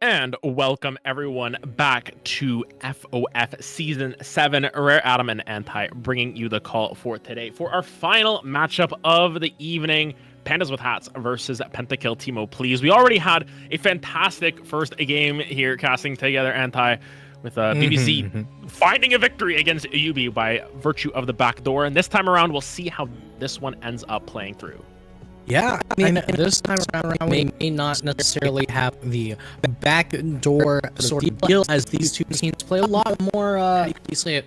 And welcome everyone back to FOF Season 7. Rare Adam and Anti bringing you the call for today for our final matchup of the evening. Pandas with Hats versus Pentakill Timo Please. We already had a fantastic first game here casting together Anti with BBC finding a victory against Yubi by virtue of the back door. And this time around, we'll see how this one ends up playing through. Yeah, I mean, this time around, we may not necessarily have the backdoor sort of deal, as these two teams play a lot more, you say it,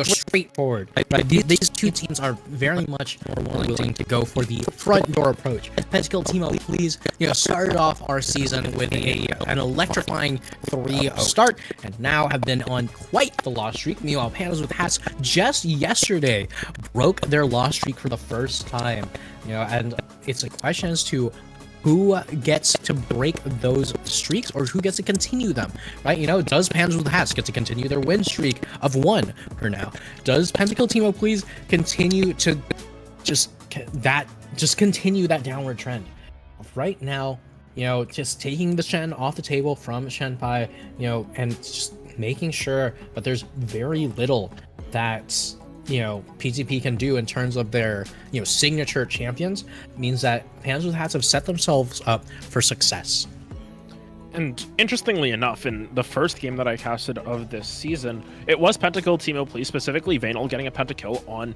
straightforward. Right? These two teams are very much more willing to go for the front door approach. Pentakill Timo Please, started off our season with an electrifying 3 start, and now have been on quite the loss streak. Meanwhile, Pandas with Hats just yesterday broke their loss streak for the first time. And it's a question as to who gets to break those streaks or who gets to continue them, right? Does Pandas with Hats get to continue their win streak of 1 for now? Does Pentakill Timo Please continue to just continue that downward trend? Right now, just taking the Shen off the table from Shenpai, and just making sure that there's very little that PTP can do in terms of their, signature champions, means that Pandas with Hats have set themselves up for success. And interestingly enough, in the first game that I casted of this season, it was Pentakill Timo Please, specifically Vanel getting a pentakill on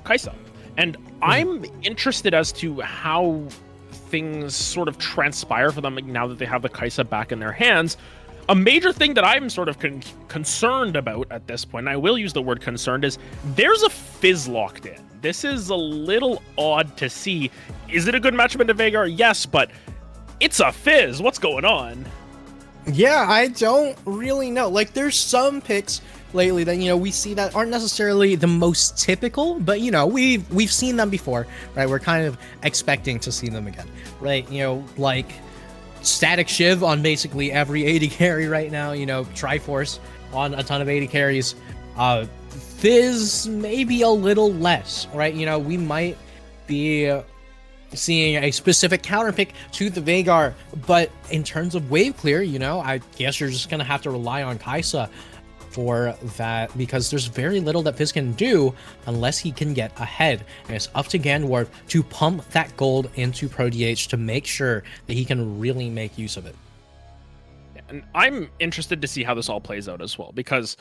Kaisa. And I'm interested as to how things sort of transpire for them now that they have the Kaisa back in their hands. A major thing that I'm sort of concerned about at this point, and I will use the word concerned, is there's a Fizz locked in. This is a little odd to see. Is it a good matchup into Veigar? Yes, but it's a Fizz. What's going on? Yeah, I don't really know. Like, there's some picks lately that, we see that aren't necessarily the most typical, but, we've seen them before, right? We're kind of expecting to see them again, right? Like Static Shiv on basically every 80 carry right now, Triforce on a ton of 80 carries. Fizz maybe a little less, right? We might be seeing a specific counter pick to the Veigar, but in terms of wave clear, I guess you're just gonna have to rely on Kaisa for that, because there's very little that Fizz can do unless he can get ahead. And it's up to Ganward to pump that gold into ProDH to make sure that he can really make use of it. And I'm interested to see how this all plays out as well, because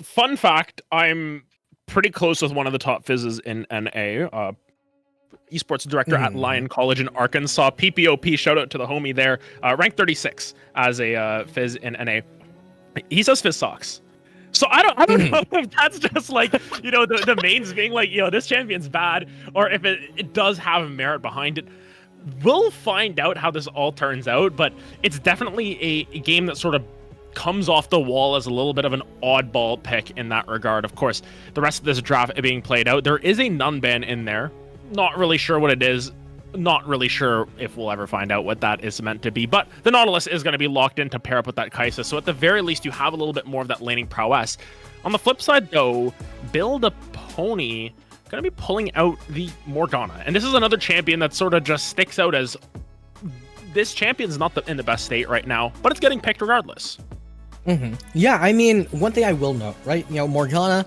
fun fact, I'm pretty close with one of the top Fizzes in NA, esports director at Lyon College in Arkansas, PPOP, shout out to the homie there, ranked 36 as a Fizz in NA. He says Fizz sucks. So I don't know if that's just like, the mains being like, this champion's bad, or if it does have merit behind it. We'll find out how this all turns out, but it's definitely a game that sort of comes off the wall as a little bit of an oddball pick in that regard. Of course, the rest of this draft being played out, there is a none ban in there. Not really sure what it is. Not really sure if we'll ever find out what that is meant to be, but the Nautilus is going to be locked in to pair up with that Kaisa, so at the very least you have a little bit more of that laning prowess. On the flip side though, Build a Pony going to be pulling out the Morgana, and this is another champion that sort of just sticks out as this champion's not in the best state right now, but it's getting picked regardless. Yeah, I mean, one thing I will note, right, Morgana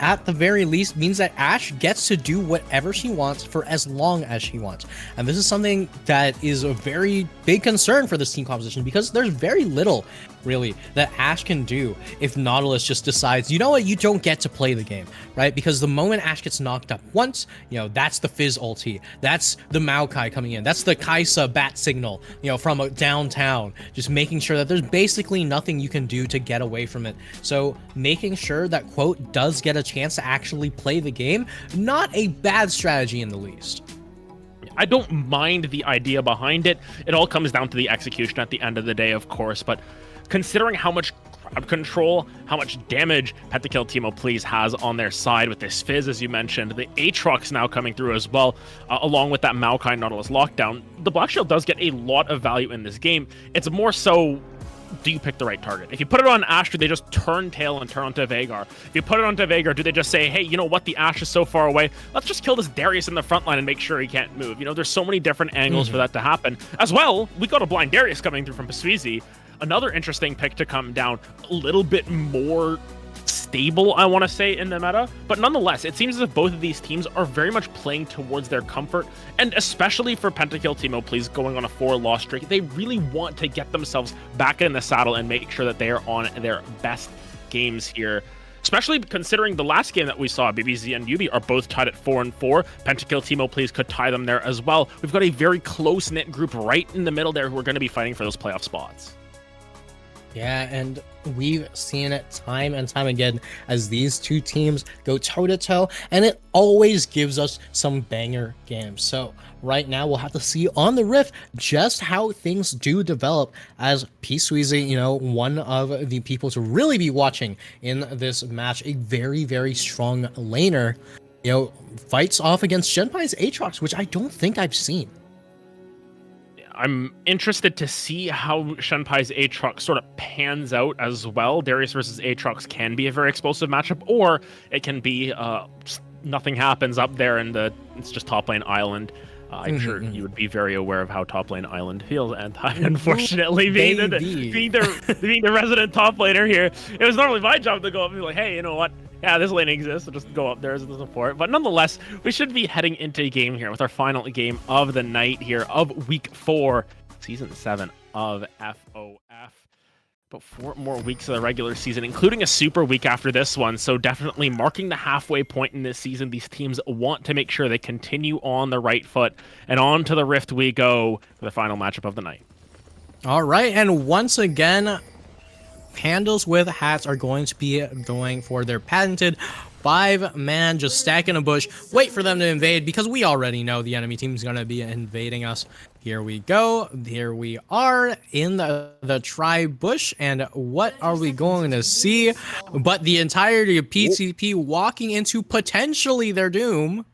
at the very least means that Ashe gets to do whatever she wants for as long as she wants. And this is something that is a very big concern for this team composition, because there's very little really that Ashe can do if Nautilus just decides, you know what, you don't get to play the game, right? Because the moment Ashe gets knocked up once, that's the Fizz ulti, that's the Maokai coming in, that's the Kaisa bat signal, from downtown, just making sure that there's basically nothing you can do to get away from it. So making sure that Quote does get a chance to actually play the game, not a bad strategy in the least. I don't mind the idea behind it. It all comes down to the execution at the end of the day, of course, but considering how much crowd control, how much damage Pentakill Timo Please has on their side with this Fizz, as you mentioned, the Aatrox now coming through as well, along with that Maokai Nautilus lockdown, the Black Shield does get a lot of value in this game. It's more so, do you pick the right target? If you put it on Ashe, do they just turn tail and turn onto Veigar? If you put it onto Veigar, do they just say, hey, you know what, the Ashe is so far away, let's just kill this Darius in the front line and make sure he can't move? There's so many different angles for that to happen. As well, we got a blind Darius coming through from Pasuizi. Another interesting pick to come down, a little bit more stable, I want to say, in the meta, but nonetheless, it seems as if both of these teams are very much playing towards their comfort, and especially for Pentakill Teemo Please going on a 4-loss streak, they really want to get themselves back in the saddle and make sure that they are on their best games here. Especially considering the last game that we saw, BBZ and Yubi are both tied at 4-4. Pentakill Teemo Please could tie them there as well. We've got a very close-knit group right in the middle there who are going to be fighting for those playoff spots. Yeah, and we've seen it time and time again as these two teams go toe-to-toe, and it always gives us some banger games. So right now we'll have to see on the Rift just how things do develop, as P-Sweezy, you know, one of the people to really be watching in this match, a very, very strong laner, you know, fights off against Shenpai's Aatrox, which I don't think I've seen. I'm interested to see how Shenpai's Aatrox sort of pans out as well. Darius versus Aatrox can be a very explosive matchup, or it can be nothing happens up there and it's just top lane island. I'm sure you would be very aware of how top lane island feels, and unfortunately, being the resident top laner here, it was normally my job to go up and be like, hey, you know what? Yeah, this lane exists, so just go up there as the support. But nonetheless, we should be heading into a game here with our final game of the night here of Week 4, Season 7 of FOF. About 4 more weeks of the regular season, including a super week after this one. So definitely marking the halfway point in this season. These teams want to make sure they continue on the right foot. And on to the Rift we go for the final matchup of the night. All right, and once again, Pandas with hats are going to be going for their patented 5-man, just stack in a bush, wait for them to invade, because we already know the enemy team is going to be invading us. Here we go. Here we are in the tri-bush, and what are we going to see but the entirety of PTP walking into potentially their doom.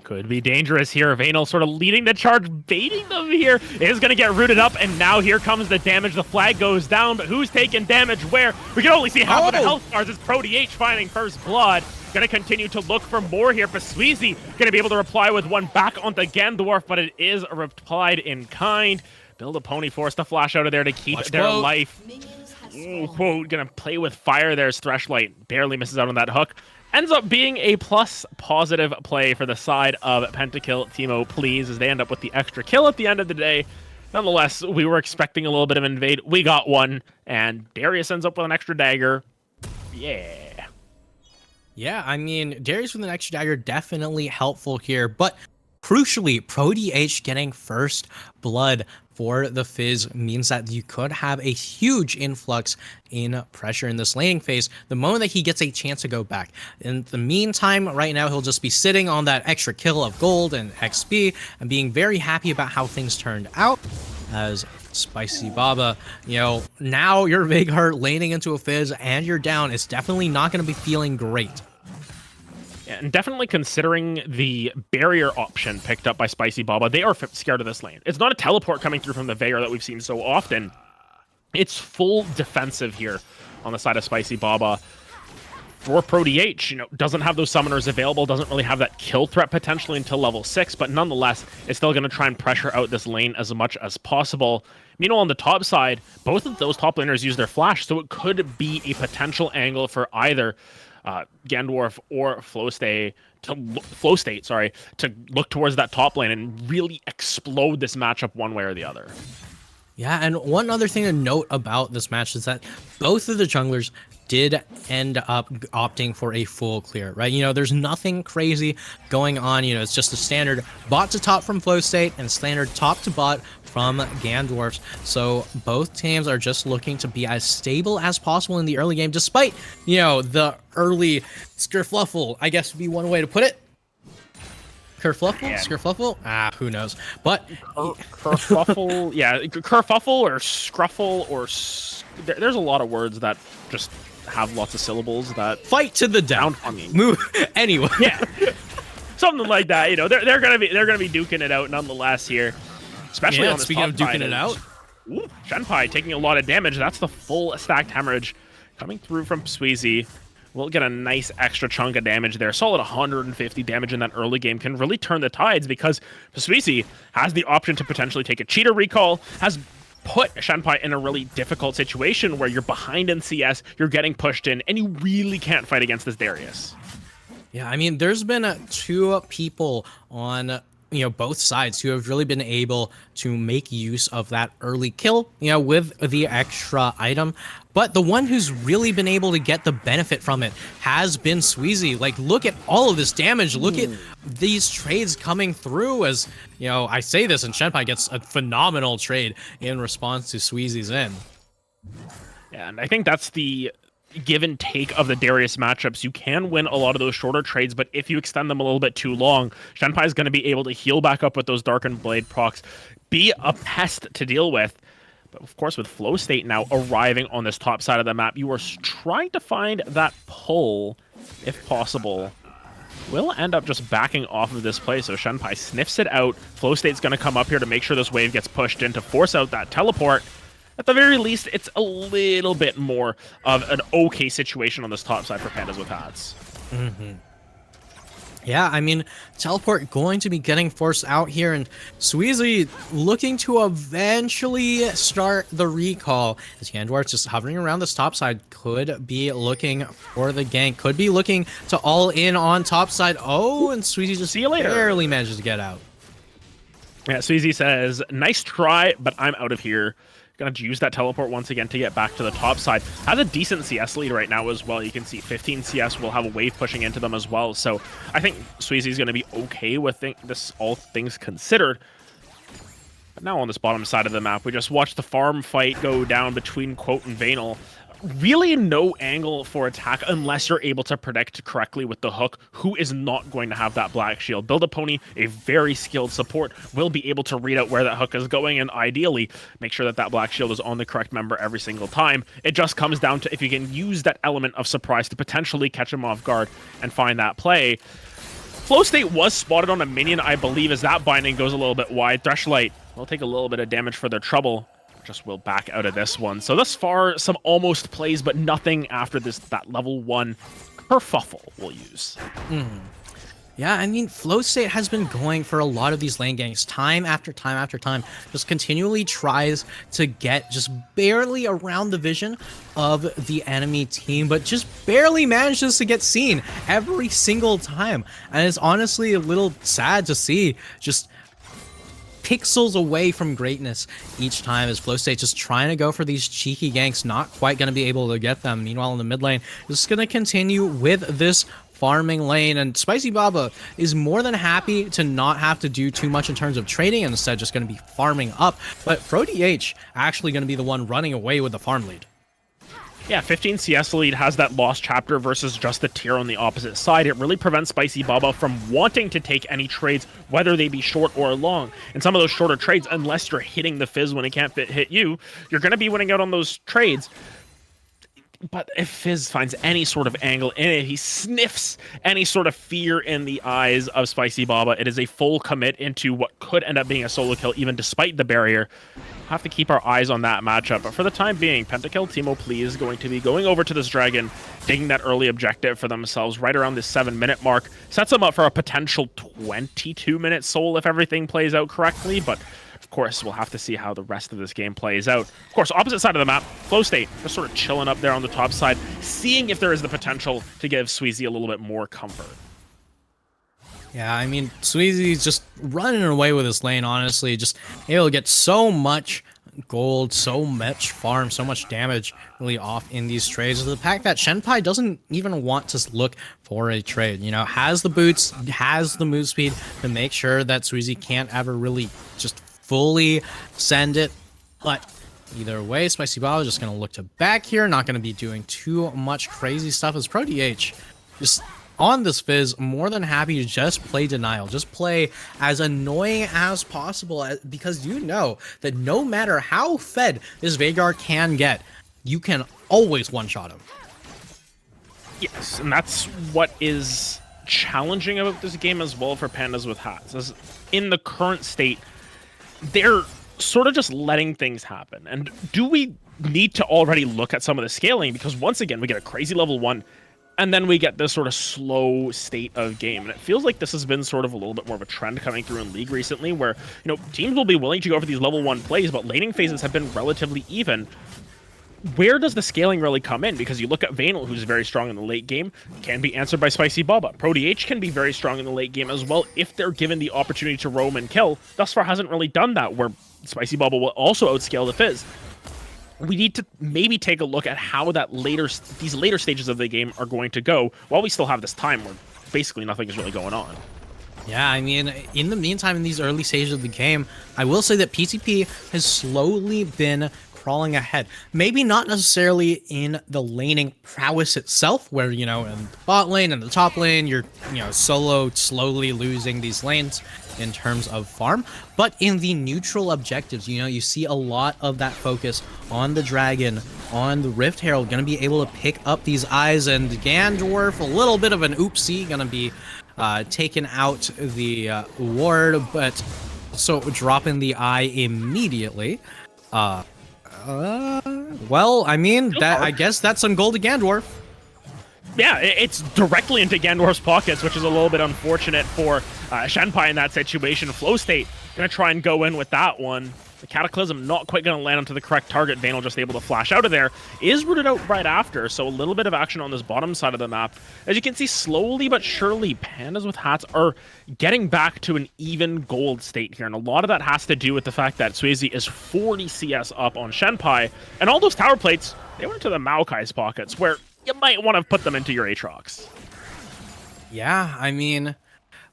Could be dangerous here. Vanal sort of leading the charge, baiting them here. Is going to get rooted up, and now here comes the damage. The flag goes down, but who's taking damage where? We can only see half of the health bars as PWH finding first blood. Going to continue to look for more here, but Sweezy going to be able to reply with one back onto Gandorf, but it is replied in kind. Build a pony, forced to flash out of there to keep their life. Going to play with fire there as Threshlight barely misses out on that hook. Ends up being a positive play for the side of Pentakill Teemo Please, as they end up with the extra kill at the end of the day. Nonetheless, we were expecting a little bit of invade. We got one, and Darius ends up with an extra dagger. Yeah. Yeah, I mean, Darius with an extra dagger, definitely helpful here, but crucially, PWH getting first blood for the Fizz means that you could have a huge influx in pressure in this laning phase the moment that he gets a chance to go back. In the meantime, right now, he'll just be sitting on that extra kill of gold and XP and being very happy about how things turned out. As Spicy Baba, you know, now your Vigheart laning into a Fizz and you're down, it's definitely not going to be feeling great. And definitely considering the barrier option picked up by Spicy Baba, they are scared of this lane. It's not a teleport coming through from the Veigar that we've seen so often. It's full defensive here on the side of Spicy Baba. For PWH, you know, doesn't have those summoners available, doesn't really have that kill threat potentially until level 6, but nonetheless, it's still going to try and pressure out this lane as much as possible. Meanwhile, on the top side, both of those top laners use their flash, so it could be a potential angle for either Gandorf or Flowstate to look towards that top lane and really explode this matchup one way or the other. Yeah, and one other thing to note about this match is that both of the junglers did end up opting for a full clear, right? You know, there's nothing crazy going on. You know, it's just a standard bot to top from Flowstate and standard top to bot from Gandorfs. So both teams are just looking to be as stable as possible in the early game, despite, you know, the early skerfluffle, I guess would be one way to put it. Kerfluffle? Yeah. Skerfluffle? Ah, who knows? But kerfuffle, yeah, kerfuffle or scruffle or there's a lot of words that just have lots of syllables that fight to the down. Move anyway. Yeah, something like that. You know, they're gonna be duking it out nonetheless here, especially on this speaking of duking it out. Ooh, Shenpai taking a lot of damage. That's the full stacked hemorrhage coming through from Sweezy. We'll get a nice extra chunk of damage there. Solid 150 damage in that early game can really turn the tides because Sweezy has the option to potentially take a cheater recall, has put Shenpai in a really difficult situation where you're behind in CS, you're getting pushed in, and you really can't fight against this Darius. Yeah, I mean, there's been two people on both sides who have really been able to make use of that early kill, with the extra item. But the one who's really been able to get the benefit from it has been Sweezy. Like, look at all of this damage. Look at these trades coming through as, I say this and Shenpai gets a phenomenal trade in response to Sweezy's in. Yeah, and I think that's the give and take of the Darius matchups. You can win a lot of those shorter trades, but if you extend them a little bit too long, Shenpai is going to be able to heal back up with those Darkened Blade procs, be a pest to deal with. But of course, with Flow State now arriving on this top side of the map, you are trying to find that pull, if possible. Will end up just backing off of this play, so Shenpai sniffs it out. Flow State's going to come up here to make sure this wave gets pushed in to force out that teleport. At the very least, it's a little bit more of an okay situation on this top side for Pandas with Hats. Yeah, I mean, teleport going to be getting forced out here, and Sweezy looking to eventually start the recall. As Yandwar's just hovering around this top side, could be looking for the gank, could be looking to all in on top side. Oh, and Sweezy just barely manages to get out. Yeah, Sweezy says, nice try, but I'm out of here. Gonna use that teleport once again to get back to the top side. Has a decent CS lead right now as well. You can see 15 CS will have a wave pushing into them as well. So I think Sweezy's gonna be okay with this, all things considered. But now on this bottom side of the map, we just watched the farm fight go down between Quote and Vanal. Really no angle for attack unless you're able to predict correctly with the hook who is not going to have that black shield. Build a Pony, a very skilled support, will be able to read out where that hook is going and ideally make sure that that black shield is on the correct member every single time. It just comes down to if you can use that element of surprise to potentially catch him off guard and find that play. Flow State was spotted on a minion, I believe, as that binding goes a little bit wide. Thrushlight will take a little bit of damage for their trouble. Just will back out of this one. So thus far, some almost plays, but nothing after that level 1 kerfuffle we'll use. Yeah, I mean, Flow State has been going for a lot of these lane ganks time after time after time. Just continually tries to get just barely around the vision of the enemy team, but just barely manages to get seen every single time. And it's honestly a little sad to see, just pixels away from greatness each time as Flow State just trying to go for these cheeky ganks, not quite going to be able to get them. Meanwhile, in the mid lane, just going to continue with this farming lane, and Spicy Baba is more than happy to not have to do too much in terms of trading and instead just going to be farming up. But PWH actually going to be the one running away with the farm lead. Yeah, 15 CS lead has that lost chapter versus just the tier on the opposite side. It really prevents Spicy Baba from wanting to take any trades, whether they be short or long. And some of those shorter trades, unless you're hitting the Fizz when it can't hit you, you're going to be winning out on those trades. But if Fizz finds any sort of angle in it, he sniffs any sort of fear in the eyes of Spicy Baba. It is a full commit into what could end up being a solo kill, even despite the barrier. Have to keep our eyes on that matchup. But for the time being, Pentakill Teemo Please going to be going over to this Dragon, taking that early objective for themselves right around this 7-minute mark. Sets them up for a potential 22-minute soul if everything plays out correctly, but of course, we'll have to see how the rest of this game plays out. Of course, opposite side of the map, Flow State, just sort of chilling up there on the top side, seeing if there is the potential to give Sweezy a little bit more comfort. Yeah, I mean, Sweezy's just running away with his lane, honestly. Just able to get so much gold, so much farm, so much damage really off in these trades. The fact that Shenpai doesn't even want to look for a trade, has the boots, has the move speed to make sure that Sweezy can't ever really just fully send it. But either way, Spicy Baba just going to look to back here, not going to be doing too much crazy stuff as PWH just on this Fizz, more than happy to just play denial, just play as annoying as possible, because you know that no matter how fed this Veigar can get, you can always one-shot him. Yes, and that's what is challenging about this game as well for Pandas with Hats. As in the current state, they're sort of just letting things happen. And do we need to already look at some of the scaling? Because once again, we get a crazy level 1, And then we get this sort of slow state of game. And it feels like this has been sort of a little bit more of a trend coming through in League recently, where, you know, teams will be willing to go for these level 1 plays, but laning phases have been relatively even. Where does the scaling really come in? Because you look at Vanel, who's very strong in the late game, can be answered by Spicy Bubba. PWH can be very strong in the late game as well if they're given the opportunity to roam and kill. Thus far hasn't really done that, where Spicy Bubba will also outscale the Fizz. We need to maybe take a look at how these later stages of the game are going to go while we still have this time where basically nothing is really going on. Yeah, I mean, in the meantime, in these early stages of the game, I will say that PTP has slowly been crawling ahead. Maybe not necessarily in the laning prowess itself, where, you know, in the bot lane and the top lane, you're, you know, slowly losing these lanes in terms of farm, but in the neutral objectives, you know, you see a lot of that focus on the dragon, on the Rift Herald, gonna be able to pick up these eyes, and Gandorf, a little bit of an oopsie, gonna be taking out the ward, but so dropping the eye immediately. Well, I mean, I guess that's some gold to Gandorf. Yeah, it's directly into Gandorf's pockets, which is a little bit unfortunate for Shenpai in that situation. Flow State gonna try and go in with that one. The Cataclysm not quite gonna land onto the correct target. Vanel just able to flash out of there. Is rooted out right after, so a little bit of action on this bottom side of the map. As you can see, slowly but surely, Pandas with hats are getting back to an even gold state here, and a lot of that has to do with the fact that Swayze is 40 CS up on Shenpai, and all those tower plates, they went to the Maokai's pockets, where you might want to put them into your Aatrox. Yeah, I mean,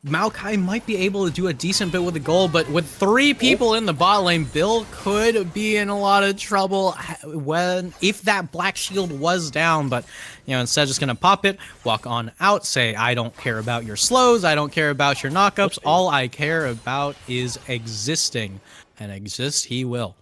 Maokai might be able to do a decent bit with the gold, but with 3 people in the bot lane, Bill could be in a lot of trouble if that black shield was down. But, you know, instead just gonna pop it, walk on out, say, I don't care about your slows, I don't care about your knockups, all I care about is existing, and exist he will.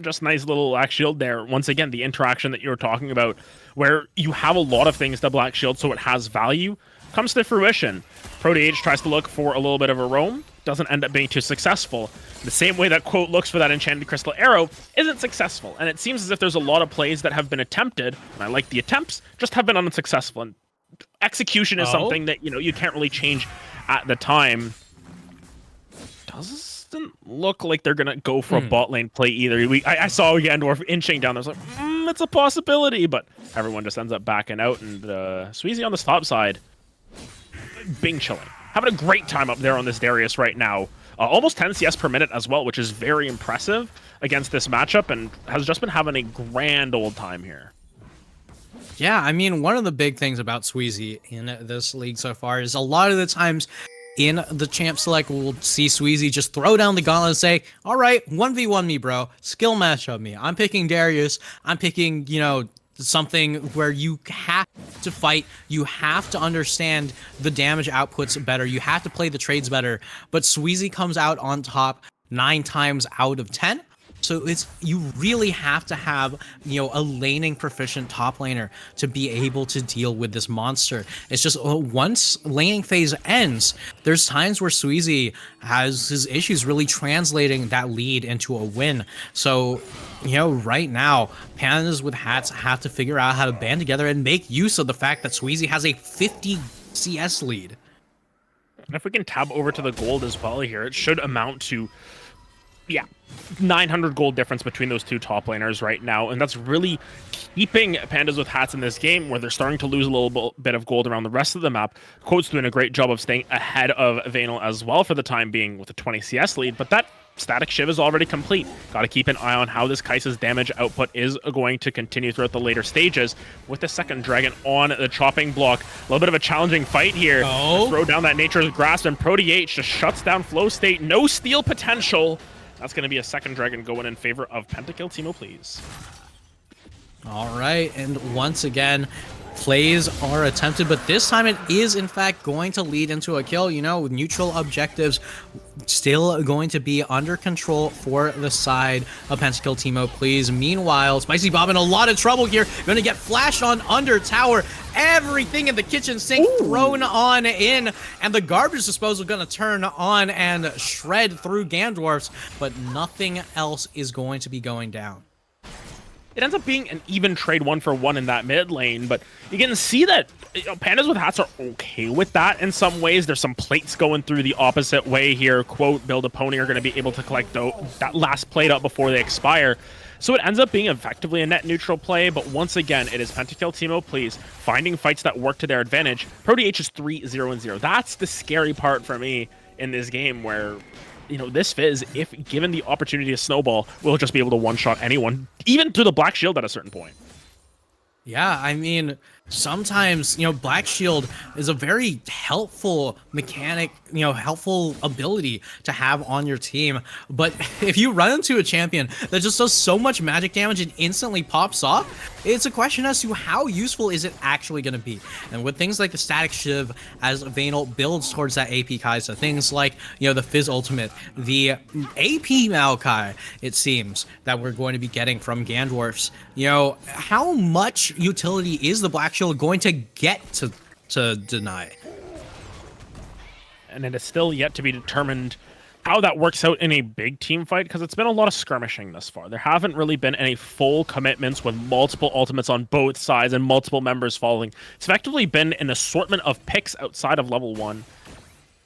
Just nice little black shield there. Once again, the interaction that you were talking about, where you have a lot of things to black shield so it has value, comes to fruition. PWH tries to look for a little bit of a roam, doesn't end up being too successful. The same way that Quote looks for that enchanted crystal arrow isn't successful, and it seems as if there's a lot of plays that have been attempted, and I like the attempts, just have been unsuccessful. And execution is something that, you know, you can't really change at the time. Doesn't look like they're gonna go for a bot lane play either. I saw Gandorf inching down there. I was like, it's a possibility, but everyone just ends up backing out, and Sweezy on the top side, being chilling, having a great time up there on this Darius right now. Almost 10 CS per minute as well, which is very impressive against this matchup, and has just been having a grand old time here. Yeah, I mean, one of the big things about Sweezy in this league so far is a lot of the times in the champ select, we'll see Sweezy just throw down the gauntlet and say, all right, 1v1 me, bro. Skill matchup me. I'm picking Darius. I'm picking, you know, something where you have to fight. You have to understand the damage outputs better. You have to play the trades better. But Sweezy comes out on top 9 times out of 10. So you really have to have, you know, a laning proficient top laner to be able to deal with this monster. It's just once laning phase ends, there's times where Sweezy has his issues really translating that lead into a win. So, you know, right now, Pandas with hats have to figure out how to band together and make use of the fact that Sweezy has a 50 CS lead. And if we can tab over to the gold as well here, it should amount to, yeah, 900 gold difference between those two top laners right now, and that's really keeping Pandas with hats in this game, where they're starting to lose a little bit of gold around the rest of the map. Quote's doing a great job of staying ahead of Vanel as well for the time being with a 20 CS lead, but that static shiv is already complete. Got to keep an eye on how this Kai'Sa's damage output is going to continue throughout the later stages with the second dragon on the chopping block. A little bit of a challenging fight here. Throw down that Nature's Grasp, and PWH just shuts down Flow State. No steal potential. That's going to be a second dragon going in favor of Pentakill. Timo, please. All right, and once again, plays are attempted, but this time it is in fact going to lead into a kill. You know, neutral objectives still going to be under control for the side of Pentakill. Timo, please. Meanwhile, Spicy Bob in a lot of trouble here. Going to get flashed on under tower. Everything in the kitchen sink thrown on in, and the garbage disposal going to turn on and shred through Gandorf's, but nothing else is going to be going down. it ends up being an even trade 1-for-1 in that mid lane. But you can see that Pandas with hats are okay with that in some ways. There's some plates going through the opposite way here. Quote, Build a Pony are going to be able to collect that last plate up before they expire. So it ends up being effectively a net neutral play, but once again, it is Pentakill Teemo Please finding fights that work to their advantage. PWH is 3-0-0. That's the scary part for me in this game where, you know, this Fizz, if given the opportunity to snowball, will just be able to one-shot anyone, even through the Black Shield at a certain point. Yeah, I mean, sometimes, you know, Black Shield is a very helpful mechanic, you know, helpful ability to have on your team. But if you run into a champion that just does so much magic damage and instantly pops off, it's a question as to how useful is it actually going to be. And with things like the Static Shiv as Vanal builds towards that AP Kai'Sa, things like, you know, the Fizz Ultimate, the AP Maokai, it seems, that we're going to be getting from Gandorfs, you know, how much utility is the Black Shield going to get to deny? And it is still yet to be determined how that works out in a big team fight, because it's been a lot of skirmishing thus far. There haven't really been any full commitments with multiple ultimates on both sides and multiple members following. It's effectively been an assortment of picks outside of level 1,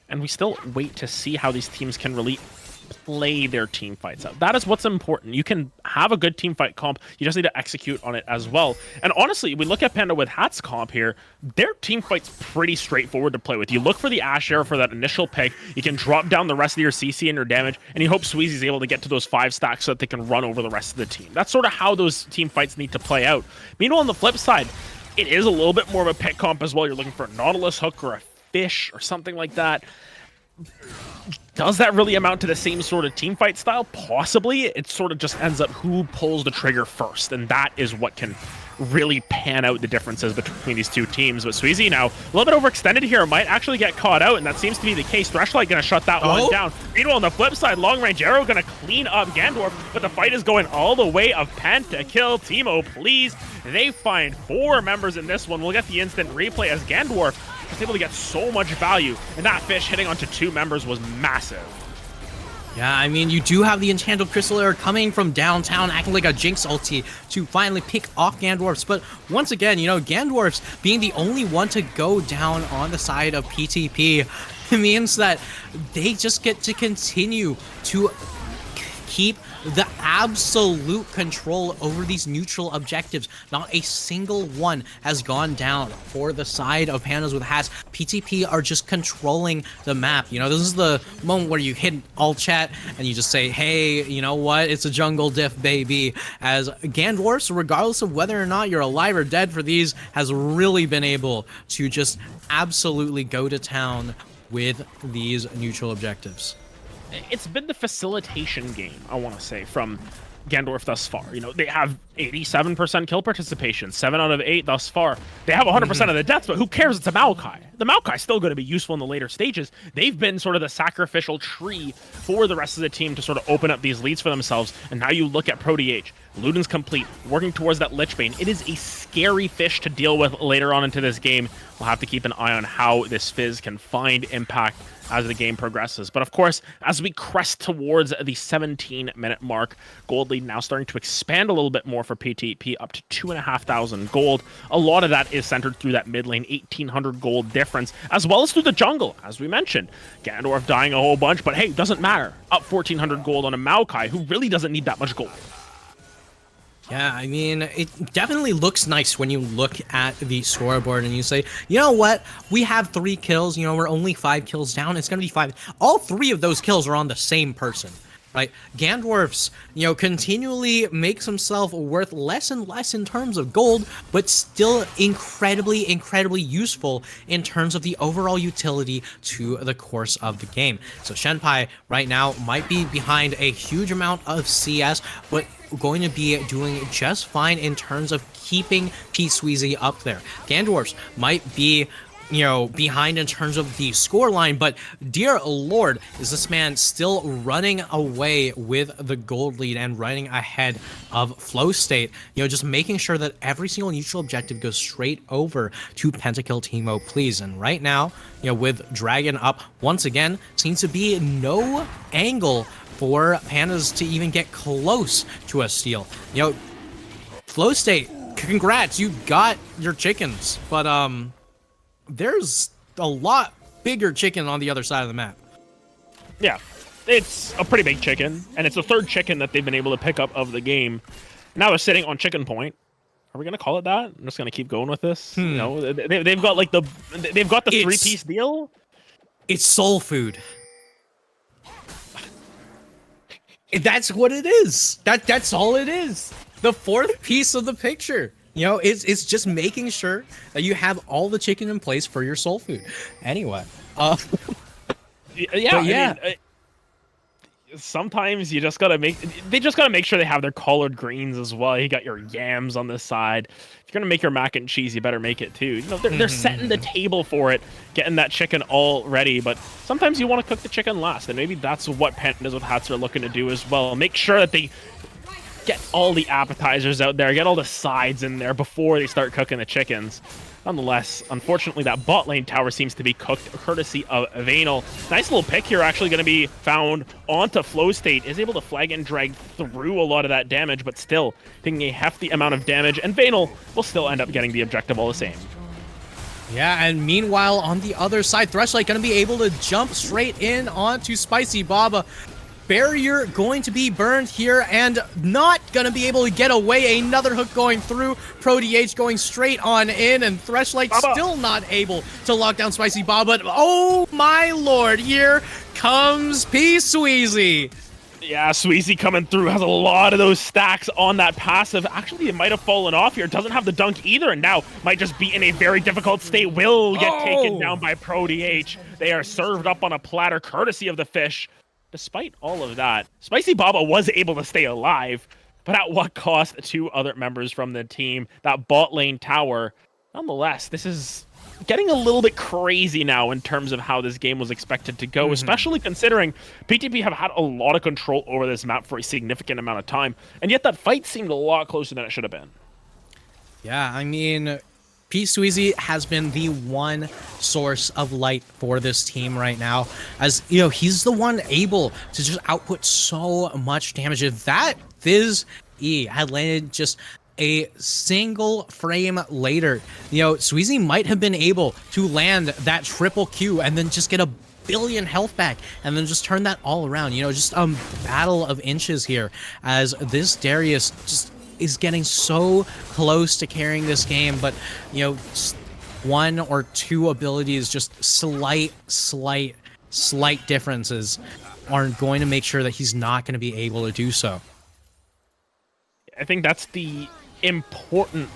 and we still wait to see how these teams can really play their team fights out. That is what's important. You can have a good team fight comp, you just need to execute on it as well. And honestly, we look at Panda with Hats comp here, their team fight's pretty straightforward to play with. You look for the Ash Arrow for that initial pick, you can drop down the rest of your CC and your damage, and you hope Sweezy's able to get to those 5 stacks so that they can run over the rest of the team. That's sort of how those team fights need to play out. Meanwhile, on the flip side, it is a little bit more of a pick comp as well. You're looking for a Nautilus hook or a fish or something like that. Does that really amount to the same sort of team fight style? Possibly. It sort of just ends up who pulls the trigger first, and that is what can really pan out the differences between these two teams. But Sweezy now, a little bit overextended here, might actually get caught out, and that seems to be the case. Threshlight going to shut that one down. Meanwhile, on the flip side, Long Range Arrow going to clean up Gandorf, but the fight is going all the way of Pentakill Teemo Please. They find 4 members in this one. We'll get the instant replay as Gandorf was able to get so much value, and that fish hitting onto 2 members was massive. Yeah, I mean, you do have the Enchanted Crystal Arrow coming from downtown, acting like a Jinx ulti to finally pick off Gandorfs. But once again, you know, Gandorfs being the only one to go down on the side of PTP means that they just get to continue to keep the absolute control over these neutral objectives. Not a single one has gone down for the side of Pandas with Hats. PTP are just controlling the map. You know, this is the moment where you hit alt chat and you just say, hey, you know what? It's a jungle diff, baby. As Gandorfs, regardless of whether or not you're alive or dead for these, has really been able to just absolutely go to town with these neutral objectives. It's been the facilitation game, I want to say, from Gandorf thus far. You know, they have 87% kill participation, 7 out of 8 thus far. They have 100% of the deaths, but who cares? It's a Maokai. The Maokai's still going to be useful in the later stages. They've been sort of the sacrificial tree for the rest of the team to sort of open up these leads for themselves. And now you look at PWH. Luden's complete, working towards that Lichbane. It is a scary fish to deal with later on into this game. We'll have to keep an eye on how this Fizz can find impact as the game progresses. But of course, as we crest towards the 17-minute mark, gold lead now starting to expand a little bit more for PTP, up to 2,500 gold. A lot of that is centered through that mid lane 1,800 gold difference, as well as through the jungle, as we mentioned. Gandorf dying a whole bunch, but hey, doesn't matter. Up 1,400 gold on a Maokai, who really doesn't need that much gold. Yeah, I mean, it definitely looks nice when you look at the scoreboard and you say, you know what, we have 3 kills, you know, we're only 5 kills down, it's going to be 5. All 3 of those kills are on the same person, right? Gandorfs, you know, continually makes himself worth less and less in terms of gold, but still incredibly, incredibly useful in terms of the overall utility to the course of the game. So Shenpai right now might be behind a huge amount of CS, but going to be doing just fine in terms of keeping P-Sweezy up there. Gandorfs might be, you know, behind in terms of the scoreline, but dear lord, is this man still running away with the gold lead and running ahead of Flow State, you know, just making sure that every single neutral objective goes straight over to Pentakill Teemo Please. And right now, you know, with Dragon up once again, seems to be no angle for Pandas to even get close to a steal. You know, Flow State, congrats, you got your chickens, but there's a lot bigger chicken on the other side of the map. Yeah, it's a pretty big chicken, and it's the third chicken that they've been able to pick up of the game. Now they're sitting on chicken point. Are we gonna call it that? I'm just gonna keep going with this. You know, they've got like they've got the three-piece deal. It's soul food. That's what it is. That's all it is. The fourth piece of the picture. You know, it's just making sure that you have all the chicken in place for your soul food. Anyway, yeah, I mean, sometimes you just gotta make sure they have their collard greens as well. You got your yams on this side. If you're gonna make your mac and cheese, you better make it too. You know, they're setting the table for it, getting that chicken all ready. But sometimes you want to cook the chicken last, and maybe that's what Pandas with Hats are looking to do as well. Make sure that they get all the appetizers out there, get all the sides in there before they start cooking the chickens. Nonetheless, unfortunately, that bot lane tower seems to be cooked, courtesy of Vanel. Nice little pick here, actually going to be found onto Flow State. Is able to flag and drag through a lot of that damage, but still taking a hefty amount of damage, and Vanel will still end up getting the objective all the same. Yeah, and meanwhile, on the other side, Threshlight going to be able to jump straight in onto Spicy Baba. Barrier going to be burned here and not going to be able to get away. Another hook going through. PWH going straight on in, and Threshlight still not able to lock down Spicy Baba. But oh my lord, here comes P-Sweezy. Yeah, Sweezy coming through, has a lot of those stacks on that passive. Actually, it might have fallen off here. Doesn't have the dunk either, and now might just be in a very difficult state. Will get taken down by PWH. They are served up on a platter, courtesy of the fish. Despite all of that, Spicy Baba was able to stay alive, but at what cost? Two other members from the team, that bot lane tower. Nonetheless, this is getting a little bit crazy now in terms of how this game was expected to go, especially considering PTP have had a lot of control over this map for a significant amount of time, and yet that fight seemed a lot closer than it should have been. Yeah, I mean, P-Sweezy has been the one source of light for this team right now, as you know, he's the one able to just output so much damage. If that Fizz E had landed just a single frame later, you know, Sweezy might have been able to land that triple Q and then just get a billion health back and then just turn that all around. You know, just a battle of inches here, as this Darius just is getting so close to carrying this game, but you know, one or two abilities, just slight differences are going to make sure that he's not going to be able to do so. I think that's the important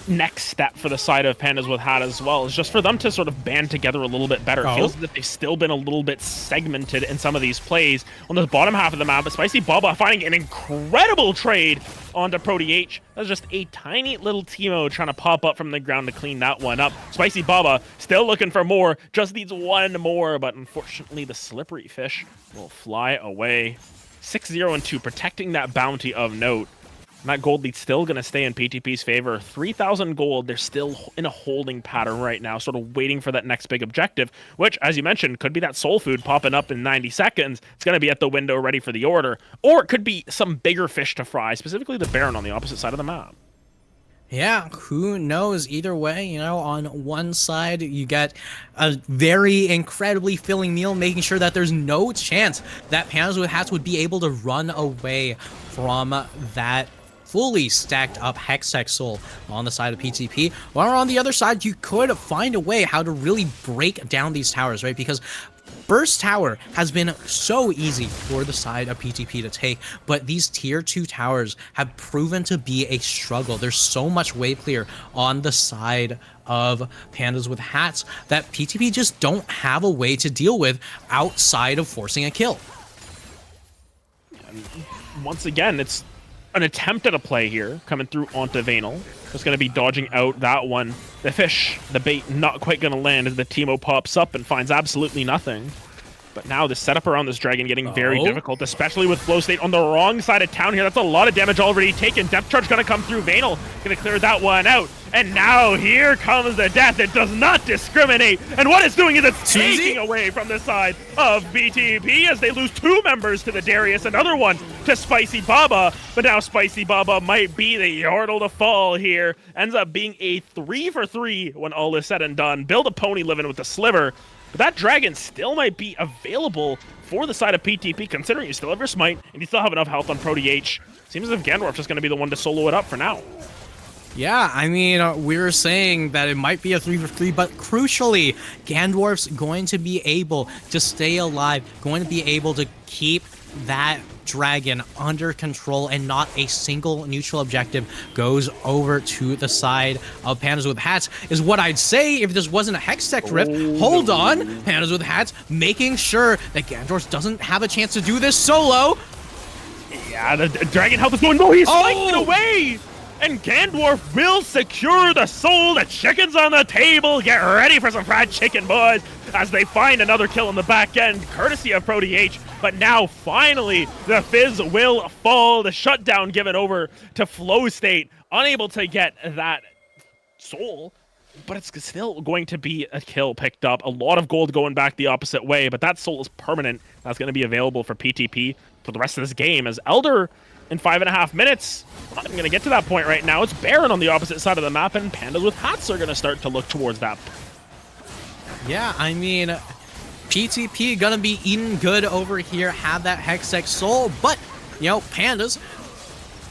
next step for the side of Pandas with Hat as well, is just for them to sort of band together a little bit better. It feels as if they've still been a little bit segmented in some of these plays. On the bottom half of the map, but Spicy Baba finding an incredible trade onto PWH. That's just a tiny little Teemo trying to pop up from the ground to clean that one up. Spicy Baba still looking for more, just needs one more, but unfortunately the slippery fish will fly away. 6-0 and 2, protecting that bounty of note. And that gold lead's still going to stay in PTP's favor. 3,000 gold. They're still in a holding pattern right now, sort of waiting for that next big objective, which, as you mentioned, could be that soul food popping up in 90 seconds. It's going to be at the window ready for the order. Or it could be some bigger fish to fry, specifically the Baron on the opposite side of the map. Yeah, who knows? Either way, you know, on one side, you get a very incredibly filling meal, making sure that there's no chance that Pandas with Hats would be able to run away from that fully stacked up Hextech Soul on the side of PTP. While on the other side, you could find a way how to really break down these towers, right? Because Burst Tower has been so easy for the side of PTP to take, but these tier 2 towers have proven to be a struggle. There's so much wave clear on the side of Pandas with Hats that PTP just don't have a way to deal with outside of forcing a kill. And once again, it's an attempt at a play here, coming through onto Vanel. Just going to be dodging out that one. The fish, the bait, not quite going to land as the Teemo pops up and finds absolutely nothing. But now the setup around this dragon getting very difficult, especially with Flow State on the wrong side of town here. That's a lot of damage already taken. Depth charge going to come through. Vanel going to clear that one out. And now here comes the death. It does not discriminate. And what it's doing is it's taking away from the side of PTP as they lose 2 members to the Darius, another one to Spicy Baba. But now Spicy Baba might be the yordle to fall here. Ends up being a 3 for 3 when all is said and done. Build a pony living with the sliver. But that dragon still might be available for the side of PTP, considering you still have your smite and you still have enough health on PWH. Seems as if Gandorf's just going to be the one to solo it up for now. Yeah, I mean, we were saying that it might be a 3 for 3, but crucially, Gandorf's going to be able to stay alive, going to be able to keep that dragon under control, and not a single neutral objective goes over to the side of Pandas with Hats, is what I'd say if this wasn't a Hextech Rift. Hold on, Pandas with Hats making sure that Gandorf doesn't have a chance to do this solo. Yeah, the dragon health is going low. He's fighting it away. And Gandorf will secure the soul. The chicken's on the table. Get ready for some fried chicken, boys, as they find another kill in the back end, courtesy of PTP. But now, finally, the Fizz will fall. The shutdown given over to Flow State, unable to get that soul. But it's still going to be a kill picked up. A lot of gold going back the opposite way, but that soul is permanent. That's going to be available for PTP for the rest of this game, as Elder in 5.5 minutes. I'm going to get to that point right now. It's Baron on the opposite side of the map, and Pandas with Hats are going to start to look towards that. Yeah, I mean, PTP going to be eating good over here, have that Hextech Soul, but, you know, Pandas,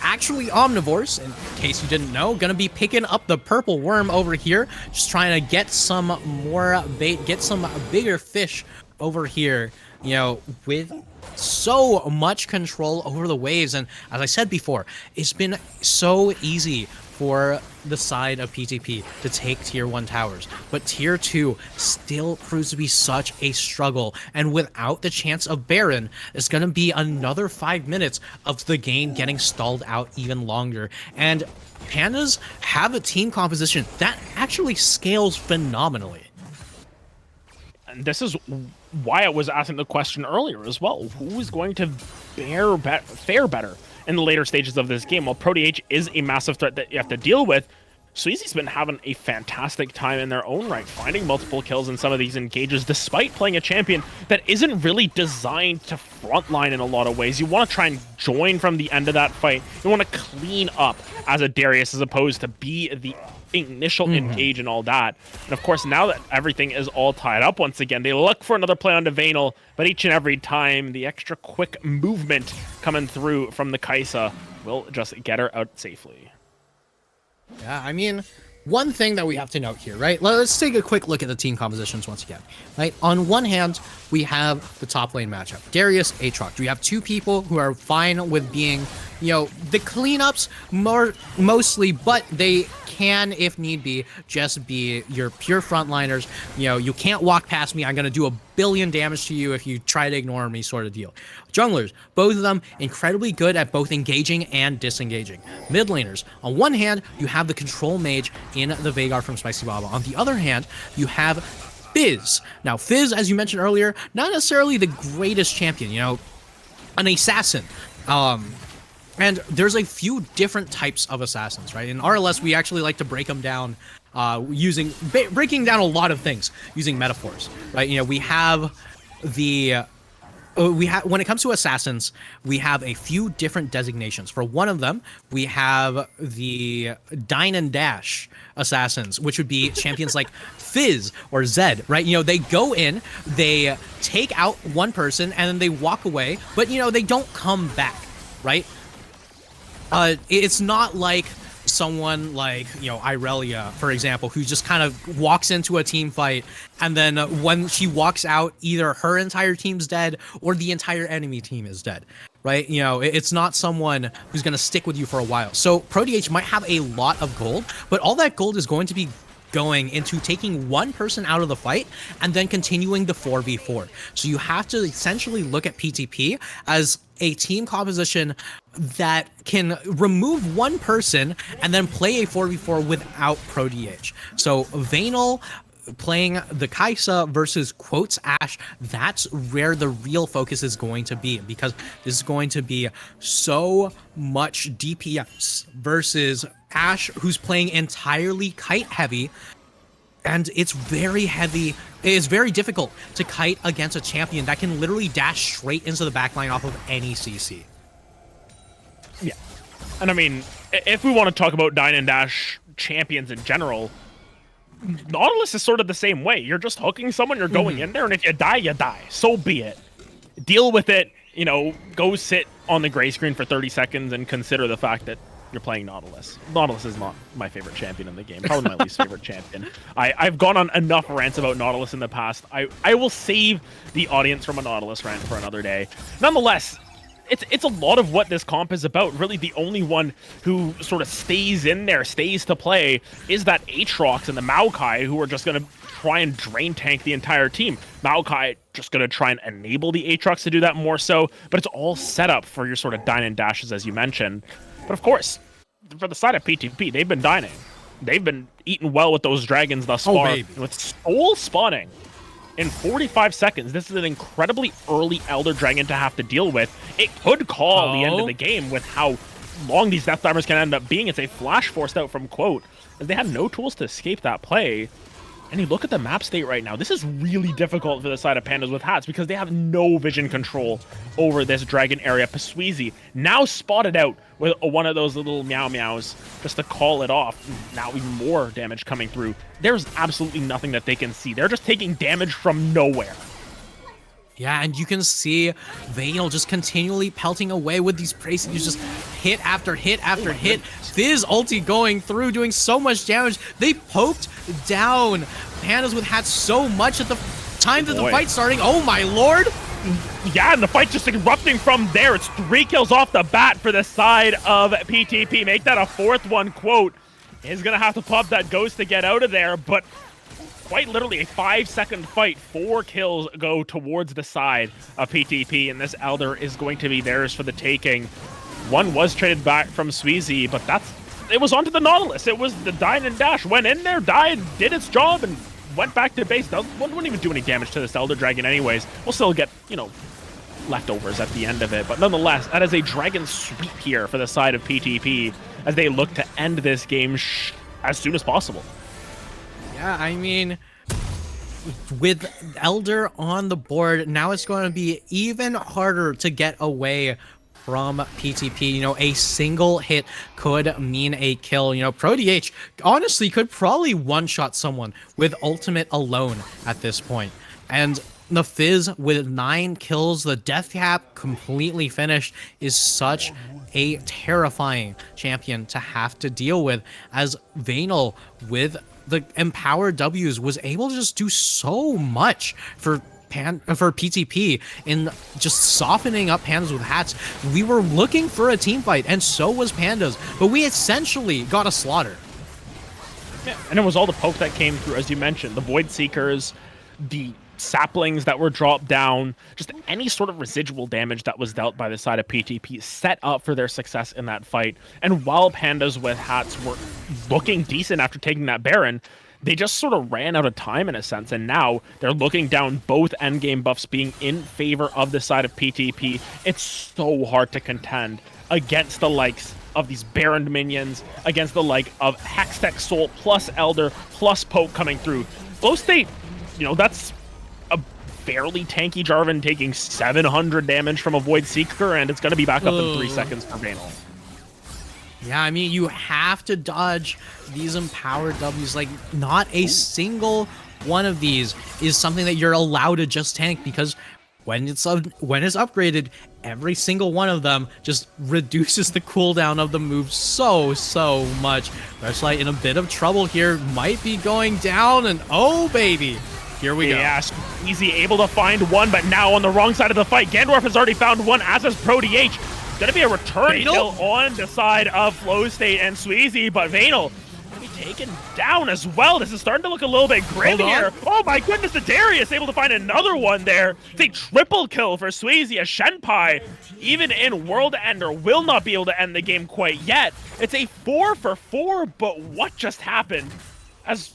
actually omnivores, in case you didn't know, going to be picking up the purple worm over here, just trying to get some more bait, get some bigger fish over here, you know, with so much control over the waves. And as I said before, it's been so easy for the side of PTP to take tier 1 towers, but tier 2 still proves to be such a struggle, and without the chance of Baron, it's going to be another 5 minutes of the game getting stalled out even longer. And Pandas have a team composition that actually scales phenomenally. And this is why I was asking the question earlier as well. Who is going to fare better in the later stages of this game? Well, PTP is a massive threat that you have to deal with. Sweezy's been having a fantastic time in their own right, finding multiple kills in some of these engages, despite playing a champion that isn't really designed to frontline in a lot of ways. You want to try and join from the end of that fight. You want to clean up as a Darius, as opposed to be the initial engage and all that. And of course, now that everything is all tied up once again, they look for another play onto Vanel, but each and every time, the extra quick movement coming through from the Kaisa will just get her out safely. Yeah, I mean, one thing that we have to note here, right? Let's take a quick look at the team compositions once again, right? On one hand, we have the top lane matchup, Darius, Aatrox. We have 2 people who are fine with being, you know, the cleanups mostly, but they can, if need be, just be your pure frontliners. You know, you can't walk past me. I'm going to do 1 billion damage to you if you try to ignore me, sort of deal. Junglers, both of them incredibly good at both engaging and disengaging. Mid laners, on one hand, you have the control mage in the Veigar from Spicy Baba. On the other hand, you have Fizz. Now, Fizz, as you mentioned earlier, not necessarily the greatest champion, you know, an assassin. And there's a few different types of assassins, right? In RLS, we actually like to break them down breaking down a lot of things using metaphors, right? You know, we have the... when it comes to assassins, we have a few different designations. For one of them, we have the Dine and Dash assassins, which would be champions like Fizz or Zed, right? You know, they go in, they take out one person, and then they walk away, but, you know, they don't come back, right? It's not like someone like, you know, Irelia, for example, who just kind of walks into a team fight, and then when she walks out, either her entire team's dead or the entire enemy team is dead, right? You know, it's not someone who's going to stick with you for a while. So PTP might have a lot of gold, but all that gold is going to be going into taking one person out of the fight and then continuing the 4v4. So you have to essentially look at PTP as a team composition that can remove one person and then play a 4v4 without PTP. So Vanel playing the Kaisa versus quotes Ashe, that's where the real focus is going to be, because this is going to be so much DPS versus Ash, who's playing entirely kite heavy, and it's very heavy. It is very difficult to kite against a champion that can literally dash straight into the backline off of any CC. Yeah. And I mean, if we want to talk about Dine and Dash champions in general, Nautilus is sort of the same way. You're just hooking someone, you're going in there, and if you die, you die. So be it. Deal with it, you know, go sit on the gray screen for 30 seconds and consider the fact that you're playing Nautilus. Nautilus is not my favorite champion in the game. Probably my least favorite champion. I've gone on enough rants about Nautilus in the past. I will save the audience from a Nautilus rant for another day. Nonetheless, it's a lot of what this comp is about. Really, the only one who sort of stays in there, stays to play, is that Aatrox and the Maokai, who are just going to try and drain tank the entire team. Maokai just going to try and enable the Aatrox to do that more so, but it's all set up for your sort of dine and dashes, as you mentioned. But of course, for the side of PTP, they've been dining. They've been eating well with those dragons thus far. Baby. With Soul spawning in 45 seconds, this is an incredibly early Elder Dragon to have to deal with. It could call the end of the game with how long these Death Divers can end up being. It's a flash forced out from Quote, as they had no tools to escape that play. And you look at the map state right now, this is really difficult for the side of Pandas with hats because they have no vision control over this dragon area. Pasuizi now spotted out with one of those little meow meows just to call it off. Now even more damage coming through. There's absolutely nothing that they can see. They're just taking damage from nowhere. Yeah, and you can see Vale just continually pelting away with these Praesies, just hit after hit after hit. Fizz ulti going through, doing so much damage. They poked down Pandas with hats so much at the time that the fight starting. Oh my lord! Yeah, and the fight just erupting from there. It's 3 kills off the bat for the side of PTP. Make that a 4th one. Quote is gonna have to pop that ghost to get out of there, but quite literally a 5-second fight. 4 kills go towards the side of PTP, and this Elder is going to be theirs for the taking. One was traded back from Sweezy, but it was onto the Nautilus. It was the Dine and Dash. Went in there, died, did its job, and went back to base. Wouldn't even do any damage to this Elder Dragon anyways. We'll still get, you know, leftovers at the end of it. But nonetheless, that is a Dragon sweep here for the side of PTP as they look to end this game as soon as possible. Yeah, I mean, with Elder on the board, now it's going to be even harder to get away from PTP. You know, a single hit could mean a kill. You know, PWH honestly could probably one-shot someone with ultimate alone at this point. And the Fizz with 9 kills, the death cap completely finished, is such a terrifying champion to have to deal with, as Vanal with the empowered W's was able to just do so much for PTP in just softening up Pandas with hats. We were looking for a team fight, and so was Pandas, but we essentially got a slaughter. Yeah, and it was all the poke that came through, as you mentioned, the Void Seekers, the saplings that were dropped down, just any sort of residual damage that was dealt by the side of PTP set up for their success in that fight. And while Pandas with hats were looking decent after taking that Baron, they just sort of ran out of time in a sense, and now they're looking down, both endgame buffs being in favor of the side of PTP. It's so hard to contend against the likes of these Baron minions, against the like of Hextech Soul plus Elder plus Poke coming through. Flow State, you know, that's a fairly tanky Jarvan taking 700 damage from a Void Seeker, and it's going to be back up in 3 seconds for Vanal. Yeah, I mean, you have to dodge these empowered W's. Like, not a single one of these is something that you're allowed to just tank, because when it's upgraded, every single one of them just reduces the cooldown of the move so much. Rushlight in a bit of trouble here, might be going down, and oh baby, here we go. Yeah, Easy able to find one, but now on the wrong side of the fight, Gandorf has already found one, as has PWH. Gonna be a return kill on the side of Flow State and Sweezy, but Vanal gonna be taken down as well. This is starting to look a little bit grim here. Oh my goodness, the Darius able to find another one there. It's a triple kill for Sweezy. A Shenpai, even in World Ender, will not be able to end the game quite yet. It's a 4 for 4, but what just happened? As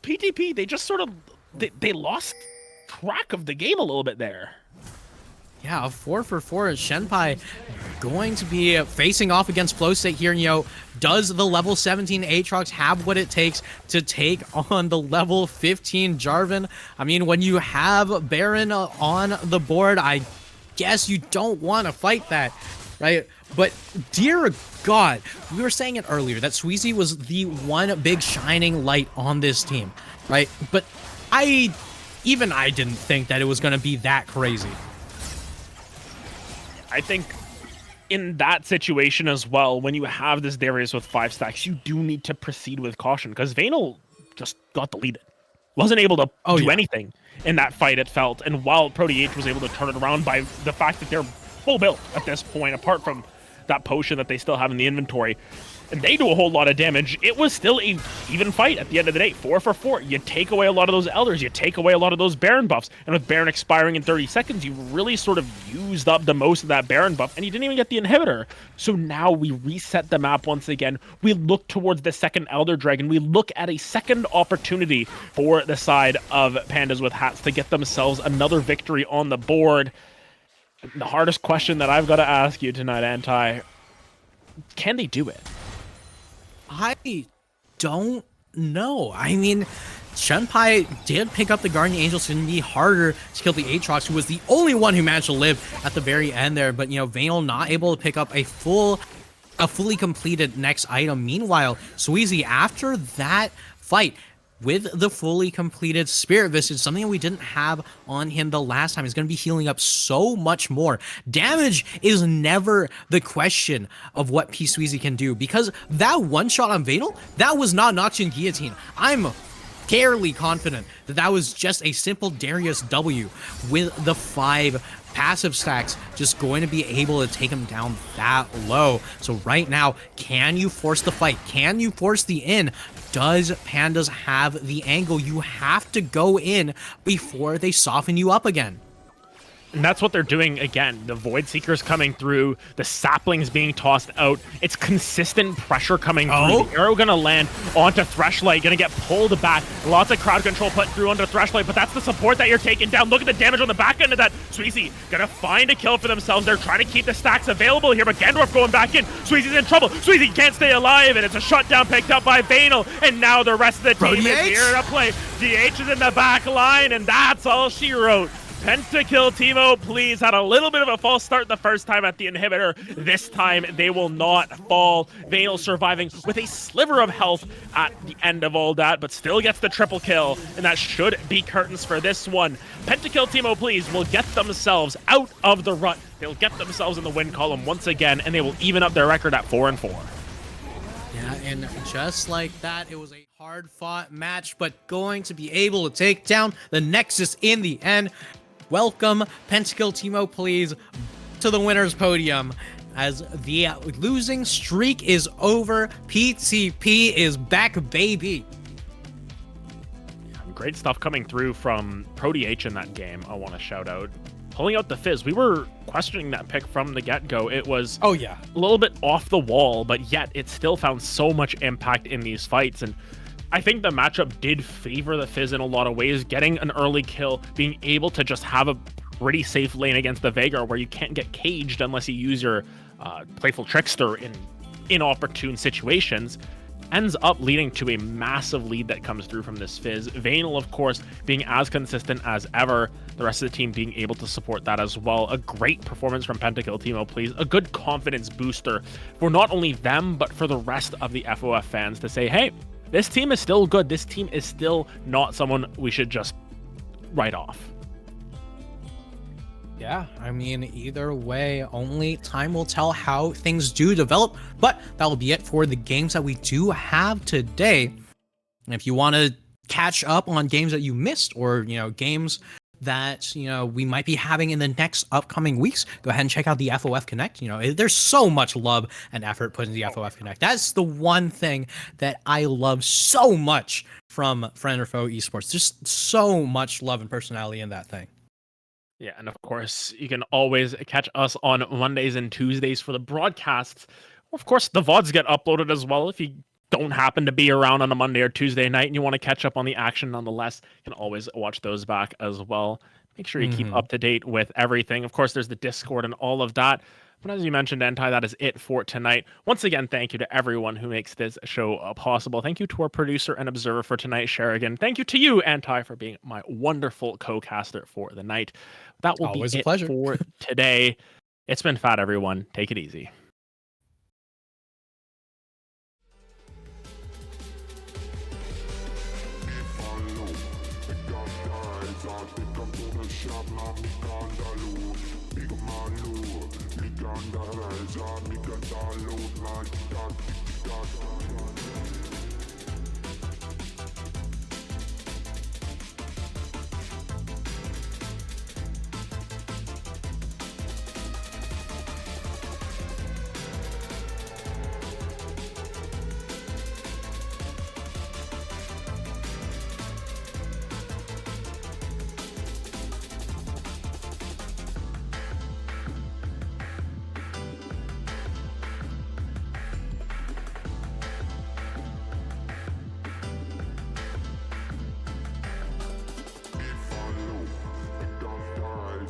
PTP, they just sort of, they lost track of the game a little bit there. Yeah, a 4-for-4 Shenpai going to be facing off against Flow State here. And, does the level 17 Aatrox have what it takes to take on the level 15 Jarvan? I mean, when you have Baron on the board, I guess you don't want to fight that, right? But dear God, we were saying it earlier that Sweezy was the one big shining light on this team, right? But even I didn't think that it was going to be that crazy. I think in that situation as well, when you have this Darius with 5 stacks, you do need to proceed with caution because Vanel just got deleted. Wasn't able to do anything in that fight, it felt. And while PWH was able to turn it around by the fact that they're full built at this point, apart from that potion that they still have in the inventory, and they do a whole lot of damage, it was still a even fight at the end of the day. 4-for-4. You take away a lot of those Elders, you take away a lot of those Baron buffs, and with Baron expiring in 30 seconds, you really sort of used up the most of that Baron buff, and you didn't even get the inhibitor. So now we reset the map once again. We look towards the second Elder Dragon. We look at a second opportunity for the side of Pandas with Hats to get themselves another victory on the board. The hardest question that I've got to ask you tonight, Anti, can they do it? I don't know. I mean, Shenpai did pick up the Guardian Angel, so it's going to be harder to kill the Aatrox, who was the only one who managed to live at the very end there. But, Vanel not able to pick up a fully completed next item. Meanwhile, Sweezy, after that fight, with the fully completed Spirit Visage, something we didn't have on him the last time, is going to be healing up so much more. Damage is never the question of what Sweezy can do, because that one shot on Vanel, that was not Noxian Guillotine. I'm fairly confident that that was just a simple Darius W with the 5 passive stacks, just going to be able to take him down that low. So right now, can you force the fight? Can you force the in? Does Pandas have the angle? You have to go in before they soften you up again. And that's what they're doing again. The Void Seekers coming through, the saplings being tossed out. It's consistent pressure coming through. The arrow gonna land onto Threshlight, gonna get pulled back. Lots of crowd control put through onto Threshlight, but that's the support that you're taking down. Look at the damage on the back end of that. Sweezy gonna find a kill for themselves. They're trying to keep the stacks available here, but Gendorf going back in. Sweezy's in trouble. Sweezy can't stay alive, and it's a shutdown picked up by Vanel. And now the rest of the team is here to play. DH is in the back line, and that's all she wrote. Pentakill Teemo, please, had a little bit of a false start the first time at the inhibitor. This time, they will not fall. Vanel surviving with a sliver of health at the end of all that, but still gets the triple kill, and that should be curtains for this one. Pentakill Teemo, please, will get themselves out of the rut. They'll get themselves in the win column once again, and they will even up their record at 4-4. Yeah, and just like that, it was a hard-fought match, but going to be able to take down the Nexus in the end. Welcome, Pentakill Teemo, please, to the winner's podium. As the losing streak is over, PTP is back, baby. Great stuff coming through from PWH in that game, I want to shout out. Pulling out the Fizz. We were questioning that pick from the get-go. It was a little bit off the wall, but yet it still found so much impact in these fights. And I think the matchup did favor the Fizz in a lot of ways, getting an early kill, being able to just have a pretty safe lane against the Veigar where you can't get caged unless you use your Playful Trickster in inopportune situations, ends up leading to a massive lead that comes through from this Fizz. Vanel, of course, being as consistent as ever, the rest of the team being able to support that as well. A great performance from Pentakill Teemo, please. A good confidence booster for not only them, but for the rest of the FOF fans to say, hey, this team is still good. This team is still not someone we should just write off. Yeah, I mean, either way, only time will tell how things do develop, but that will be it for the games that we do have today. And if you want to catch up on games that you missed, or, games that, we might be having in the next upcoming weeks, go ahead and check out the FOF Connect. There's so much love and effort put into the FOF Connect. That's the one thing that I love so much from Friend or Foe Esports. Just so much love and personality in that thing. Yeah, and of course, you can always catch us on Mondays and Tuesdays for the broadcasts. Of course, the VODs get uploaded as well. If you don't happen to be around on a Monday or Tuesday night and you want to catch up on the action nonetheless, you can always watch those back as well. Make sure you keep up to date with everything. Of course, there's the Discord and all of that. But as you mentioned, Anti, that is it for tonight. Once again, thank you to everyone who makes this show possible. Thank you to our producer and observer for tonight, Sherigan. Thank you to you, Anti, for being my wonderful co-caster for the night. That will Always be a it pleasure. for today. It's been fat, everyone. Take it easy.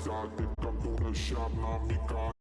I think I'm gonna shop, now me gone